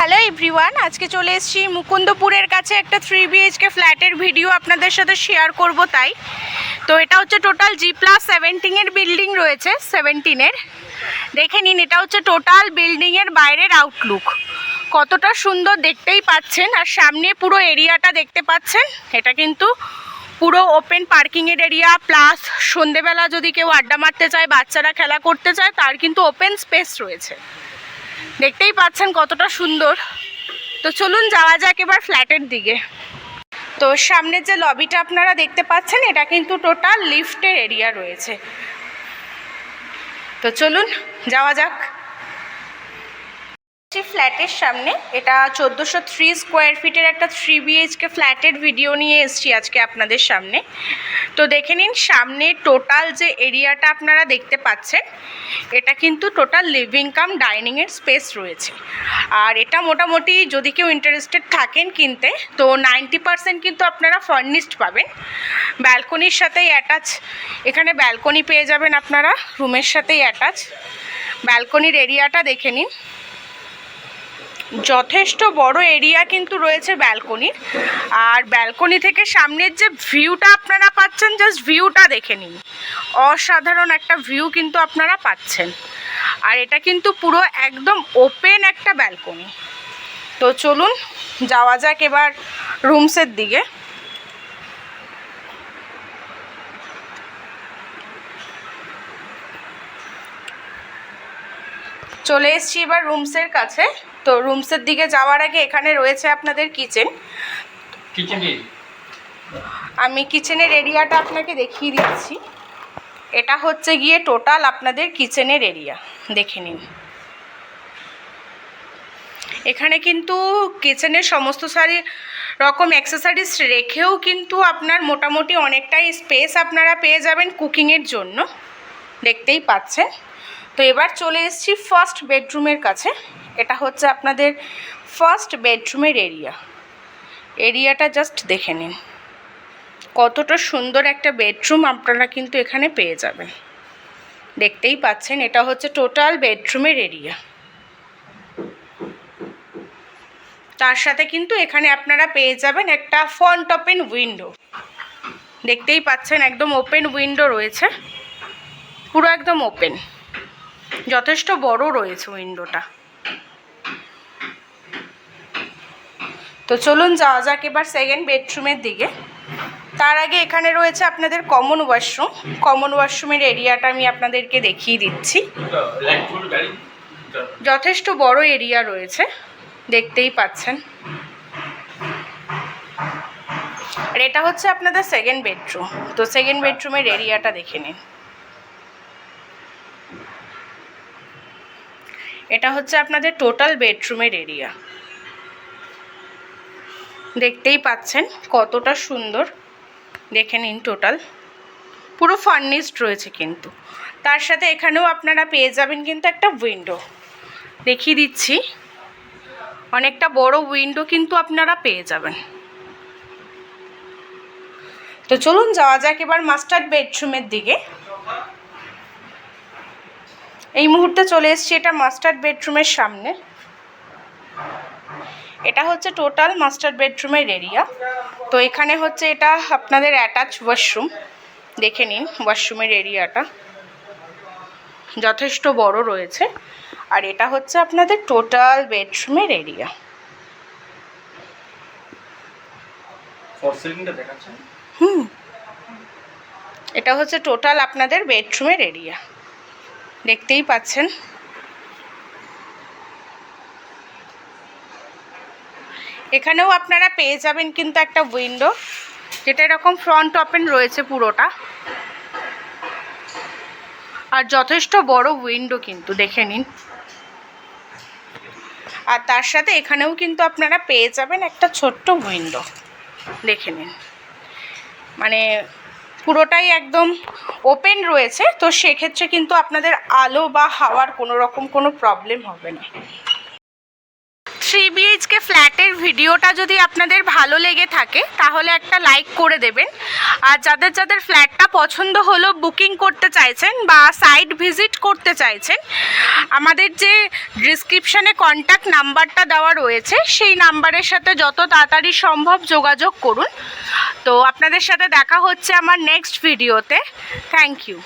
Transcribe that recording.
Hello everyone, আজকে চলে এসেছি মুকুন্দপুরের কাছে একটা 3 BHK ফ্ল্যাটের ভিডিও আপনাদের সাথে শেয়ার করব। তাই তো এটা হচ্ছে টোটাল G+17 এর বিল্ডিং রয়েছে, 17 দেখে নিন। এটা হচ্ছে টোটাল বিল্ডিংয়ের বাইরের আউটলুক, কতটা সুন্দর দেখতেই পাচ্ছেন। আর সামনে পুরো এরিয়াটা দেখতে পাচ্ছেন, এটা কিন্তু পুরো ওপেন পার্কিংয়ের এরিয়া, প্লাস সন্ধেবেলা যদি কেউ আড্ডা মারতে চায়, বাচ্চারা খেলা করতে চায়, তার কিন্তু ওপেন স্পেস রয়েছে। দেখতেই পাচ্ছেন কতটা সুন্দর। তো চলুন যাওয়া যাক এবার ফ্ল্যাটের দিকে। তো সামনের যে লবিটা আপনারা দেখতে পাচ্ছেন, এটা কিন্তু টোটাল লিফটের এরিয়া রয়েছে। তো চলুন যাওয়া যাক। ফ্ল্যাটের সামনে এটা 1403 স্কোয়ার ফিটের একটা 3 BHK ফ্ল্যাটের ভিডিও নিয়ে এসেছি আজকে আপনাদের সামনে। তো দেখে নিন, সামনে টোটাল যে এরিয়াটা আপনারা দেখতে পাচ্ছেন, এটা কিন্তু টোটাল লিভিং কাম ডাইনিংয়ের স্পেস রয়েছে। আর এটা মোটামুটি যদি কেউ ইন্টারেস্টেড থাকেন কিনতে, তো 90% কিন্তু আপনারা ফার্নিশড পাবেন। ব্যালকনির সাথেই অ্যাটাচ, এখানে ব্যালকনি পেয়ে যাবেন আপনারা, রুমের সাথেই অ্যাটাচ। ব্যালকনির এরিয়াটা দেখে নিন, যথেষ্ট বড় এরিয়া কিন্তু রয়েছে ব্যালকনির। আর ব্যালকনি থেকে সামনের যে ভিউটা আপনারা পাচ্ছেন, জাস্ট ভিউটা দেখে নিন, অসাধারণ একটা ভিউ কিন্তু আপনারা পাচ্ছেন। আর এটা কিন্তু পুরো একদম ওপেন একটা ব্যালকনি। তো চলুন যাওয়া যাক এবার রুমসের দিকে। চলে এসেছি এবার রুমসের কাছে। তো রুমসের দিকে যাওয়ার আগে এখানে রয়েছে আপনাদের কিচেন। আমি কিচেনের এরিয়াটা আপনাকে দেখিয়ে দিচ্ছি। এটা হচ্ছে গিয়ে টোটাল আপনাদের কিচেনের এরিয়া, দেখে নিন। এখানে কিন্তু কিচেনের সমস্ত রকম অ্যাক্সেসরিজ রেখেও কিন্তু আপনার মোটামুটি অনেকটাই স্পেস আপনারা পেয়ে যাবেন কুকিংয়ের জন্য, দেখতেই পাচ্ছেন। তো এবার চলে এসেছি ফার্স্ট বেডরুমের কাছে। এটা হচ্ছে আপনাদের ফার্স্ট বেডরুমের এরিয়াটা জাস্ট দেখে নিন, কতটা সুন্দর একটা বেডরুম আপনারা কিন্তু এখানে পেয়ে যাবেন, দেখতেই পাচ্ছেন। এটা হচ্ছে টোটাল বেডরুমের এরিয়া। তার সাথে কিন্তু এখানে আপনারা পেয়ে যাবেন একটা ফ্রন্ট ওপেন উইন্ডো, দেখতেই পাচ্ছেন একদম ওপেন উইন্ডো রয়েছে, পুরো একদম ওপেন, যথেষ্ট বড় রয়েছে উইন্ডোটা। তো চলুন যাওয়া যাক এবার সেকেন্ড বেডরুমের দিকে। তার আগে এখানে রয়েছে আপনাদের কমন ওয়াশরুম। কমন ওয়াশরুমের এরিয়াটা আমি আপনাদেরকে দেখিয়ে দিচ্ছি। যথেষ্ট বড় এরিয়া রয়েছে, দেখতেই পাচ্ছেন। আর এটা হচ্ছে আপনাদের সেকেন্ড বেডরুম। তো সেকেন্ড বেডরুমের এরিয়াটা দেখে নিন। এটা হচ্ছে আপনাদের টোটাল বেডরুমের এরিয়া, দেখতেই পাচ্ছেন কতটা সুন্দর, দেখে নিন। টোটাল পুরো ফার্নিশড রয়েছে কিন্তু। তার সাথে এখানেও আপনারা পেয়ে যাবেন কিন্তু একটা উইন্ডো, দেখিয়ে দিচ্ছি, অনেকটা বড় উইন্ডো কিন্তু আপনারা পেয়ে যাবেন। তো চলুন যাওয়া যাক এবার মাস্টার বেডরুমের দিকে। এই মুহূর্তে চলে এসেছি এটা মাস্টার বেডরুমের সামনে। এটা হচ্ছে টোটাল মাস্টার বেডরুমের এরিয়া। তো এখানে হচ্ছে এটা আপনাদের অ্যাটাচ ওয়াশরুম, দেখে নিন ওয়াশরুমের এরিয়াটা যথেষ্ট বড় রয়েছে। আর এটা হচ্ছে আপনাদের টোটাল বেডরুমের এরিয়া। এটা হচ্ছে টোটাল আপনাদের বেডরুমের এরিয়া, দেখতেই পাচ্ছেন। এখানেও আপনারা পেয়ে যাবেন কিন্তু একটা উইন্ডো, যেটা এরকম ফ্রন্ট ওপেন রয়েছে পুরোটা। আর যথেষ্ট বড় উইন্ডো কিন্তু, দেখে নিন। আর তার সাথে এখানেও কিন্তু আপনারা পেয়ে যাবেন একটা ছোট্ট উইন্ডো, দেখে নিন। মানে পুরোটাই একদম ওপেন রয়েছে, তো সেক্ষেত্রে কিন্তু আপনাদের আলো বা হাওয়ার কোনো রকম কোনো প্রবলেম হবে না। BHK ফ্ল্যাটের ভিডিওটা যদি আপনাদের ভালো লেগে থাকে তাহলে একটা লাইক করে দেবেন। আর যাদের যাদের ফ্ল্যাটটা পছন্দ হলো, বুকিং করতে চাইছেন বা সাইট ভিজিট করতে চাইছেন, আমাদের যে ডিসক্রিপশানে কন্ট্যাক্ট নাম্বারটা দেওয়া রয়েছে সেই নাম্বারের সাথে যত তাড়াতাড়ি সম্ভব যোগাযোগ করুন। তো আপনাদের সাথে দেখা হচ্ছে আমার নেক্সট ভিডিওতে। Thank you.